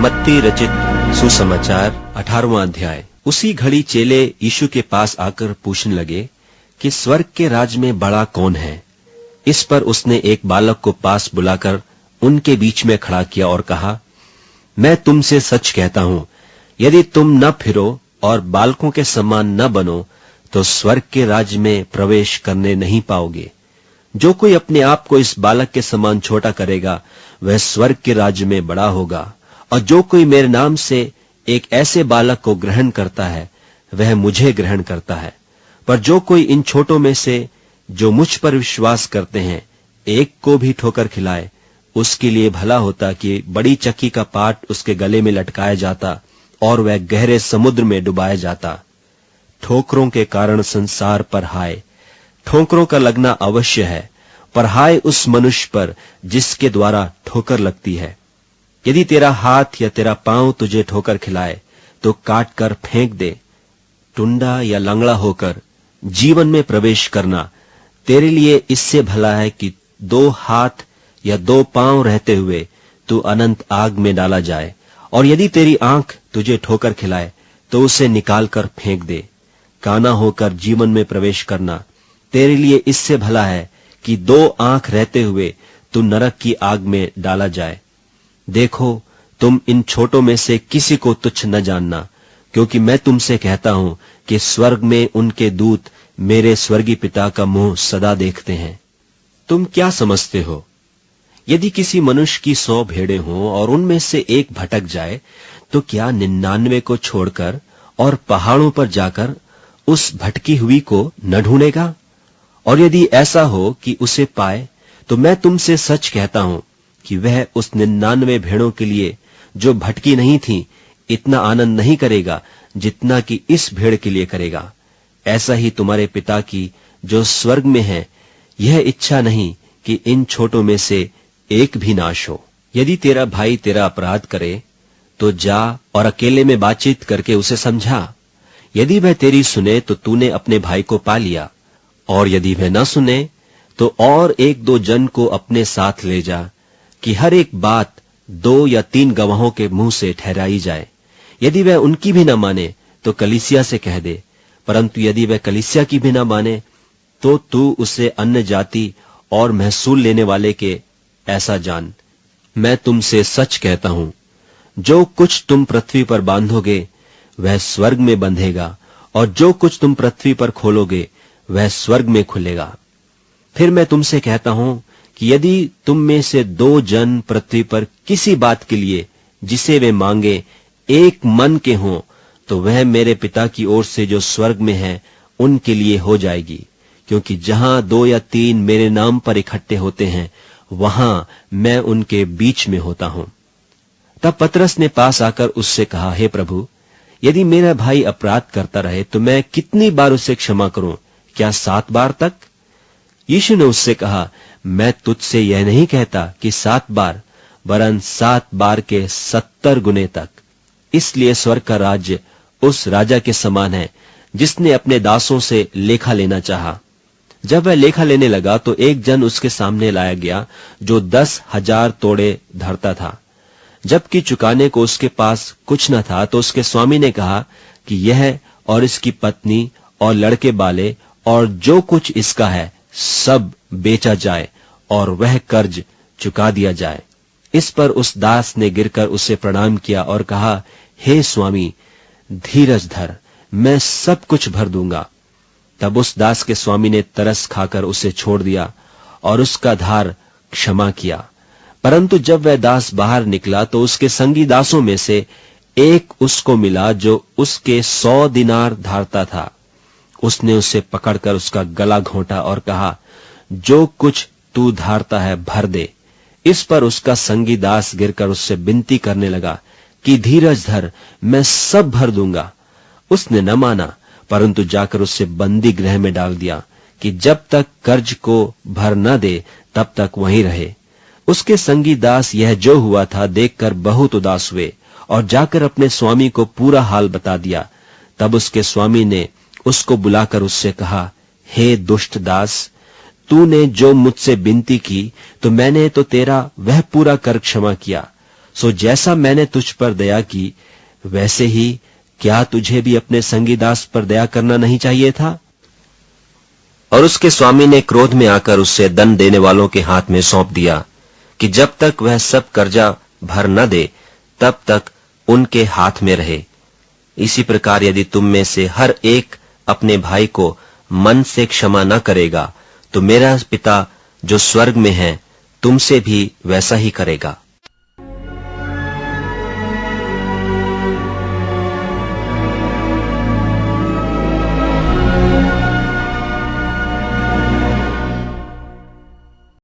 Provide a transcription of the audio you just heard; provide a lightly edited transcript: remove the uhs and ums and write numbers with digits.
मत्ती रचित सुसमाचार 18वां अध्याय। उसी घड़ी चेले यीशु के पास आकर पूछने लगे कि स्वर्ग के राज में बड़ा कौन है। इस पर उसने एक बालक को पास बुलाकर उनके बीच में खड़ा किया और कहा, मैं तुमसे सच कहता हूं, यदि तुम न फिरो और बालकों के समान न बनो तो स्वर्ग के राज्य में प्रवेश करने नहीं पाओगे। जो कोई अपने आप को इस बालक के समान छोटा करेगा वह स्वर्ग के राज्य में बड़ा होगा, और जो कोई मेरे नाम से एक ऐसे बालक को ग्रहण करता है वह मुझे ग्रहण करता है। पर जो कोई इन छोटों में से जो मुझ पर विश्वास करते हैं एक को भी ठोकर खिलाए, उसके लिए भला होता कि बड़ी चक्की का पाट उसके गले में लटकाया जाता और वह गहरे समुद्र में डुबाया जाता। ठोकरों के कारण संसार पर हाय। ठोकरों का लगना अवश्य है, पर हाय उस मनुष्य पर जिसके द्वारा ठोकर लगती है। यदि तेरा हाथ या तेरा पांव तुझे ठोकर खिलाए तो काट कर फेंक दे। टुंडा या लंगड़ा होकर जीवन में प्रवेश करना तेरे लिए इससे भला है कि 2 हाथ या 2 पांव रहते हुए तू अनंत आग में डाला जाए। और यदि तेरी आंख तुझे ठोकर खिलाए तो उसे निकाल कर फेंक दे। काना होकर जीवन में प्रवेश करना तेरे लिए इससे भला है कि 2 आंख रहते हुए तू नरक की आग में डाला जाए। देखो, तुम इन छोटों में से किसी को तुच्छ न जानना, क्योंकि मैं तुमसे कहता हूं कि स्वर्ग में उनके दूत मेरे स्वर्गीय पिता का मुंह सदा देखते हैं। तुम क्या समझते हो? यदि किसी मनुष्य की 100 भेड़ें हों और उनमें से एक भटक जाए तो क्या 99 को छोड़कर और पहाड़ों पर जाकर उस भटकी हुई को न ढूंढेगा? और यदि ऐसा हो कि उसे पाए तो मैं तुमसे सच कहता हूं कि वह उस 99 भेड़ों के लिए जो भटकी नहीं थी इतना आनंद नहीं करेगा जितना कि इस भेड़ के लिए करेगा। ऐसा ही तुम्हारे पिता की जो स्वर्ग में है यह इच्छा नहीं कि इन छोटों में से एक भी नाश हो। यदि तेरा भाई तेरा अपराध करे तो जा और अकेले में बातचीत करके उसे समझा। यदि वह तेरी सुने तो तूने अपने भाई को पा लिया, और यदि वह न सुने तो और 1-2 जन को अपने साथ ले जा, कि हर एक बात 2 या 3 गवाहों के मुंह से ठहराई जाए। यदि वह उनकी भी न माने तो कलीसिया से कह दे, परंतु यदि वह कलीसिया की भी न माने तो तू उसे अन्य जाति और महसूल लेने वाले के ऐसा जान। मैं तुमसे सच कहता हूं, जो कुछ तुम पृथ्वी पर बांधोगे वह स्वर्ग में बंधेगा, और जो कुछ तुम पृथ्वी पर खोलोगे वह स्वर्ग में खुलेगा। फिर मैं तुमसे कहता हूं कि यदि तुम में से 2 जन पृथ्वी पर किसी बात के लिए जिसे वे मांगे एक मन के हों तो वह मेरे पिता की ओर से जो स्वर्ग में है उनके लिए हो जाएगी। क्योंकि जहां 2 या 3 मेरे नाम पर इकट्ठे होते हैं वहां मैं उनके बीच में होता हूं। तब पतरस ने पास आकर उससे कहा, हे प्रभु, यदि मेरा भाई अपराध करता रहे तो मैं कितनी बार उसे क्षमा करूं? क्या 7 बार तक? यीशु ने उससे कहा, मैं तुझसे यह नहीं कहता कि 7 बार, वरन 7 बार के 70 गुने तक। इसलिए स्वर्ग का राज्य उस राजा के समान है जिसने अपने दासों से लेखा लेना चाहा। जब वह लेखा लेने लगा तो एक जन उसके सामने लाया गया जो 10,000 तोड़े धरता था। जबकि चुकाने को उसके पास कुछ न था तो उसके स्वामी ने कहा कि यह और इसकी पत्नी और लड़के बाले और जो कुछ इसका है सब बेचा जाए और वह कर्ज चुका दिया जाए। इस पर उस दास ने गिरकर उसे प्रणाम किया और कहा, हे स्वामी, धीरज धर, मैं सब कुछ भर दूंगा। तब उस दास के स्वामी ने तरस खाकर उसे छोड़ दिया और उसका धार क्षमा किया। परंतु जब वह दास बाहर निकला तो उसके संगी दासों में से एक उसको मिला जो उसके 100 दिनार धारता था। उसने उसे पकड़कर उसका गला घोंटा और कहा, जो कुछ तू धारता है भर दे। इस पर उसका संगी दास गिरकर उससे विनती करने लगा कि धीरज धर, मैं सब भर दूंगा। उसने न माना, परंतु जाकर उससे बंदी गृह में डाल दिया कि जब तक कर्ज को भर न दे तब तक वहीं रहे। उसके संगी दास यह जो हुआ था देखकर बहुत उदास हुए और जाकर अपने स्वामी को पूरा हाल बता दिया। तब उसके स्वामी ने उसको बुलाकर उससे कहा, हे दुष्ट दास, तूने जो मुझसे विनती की तो मैंने तो तेरा वह पूरा कर क्षमा किया। सो जैसा मैंने तुझ पर दया की, वैसे ही क्या तुझे भी अपने संगी दास पर दया करना नहीं चाहिए था? और उसके स्वामी ने क्रोध में आकर उससे दंड देने वालों के हाथ में सौंप दिया कि जब तक वह सब कर्जा भर न दे, तब तक उनके हाथ में रहे। इसी प्रकार यदि तुम में से हर एक अपने भाई को मन से क्षमा न करेगा, तो मेरा पिता जो स्वर्ग में है तुमसे भी वैसा ही करेगा।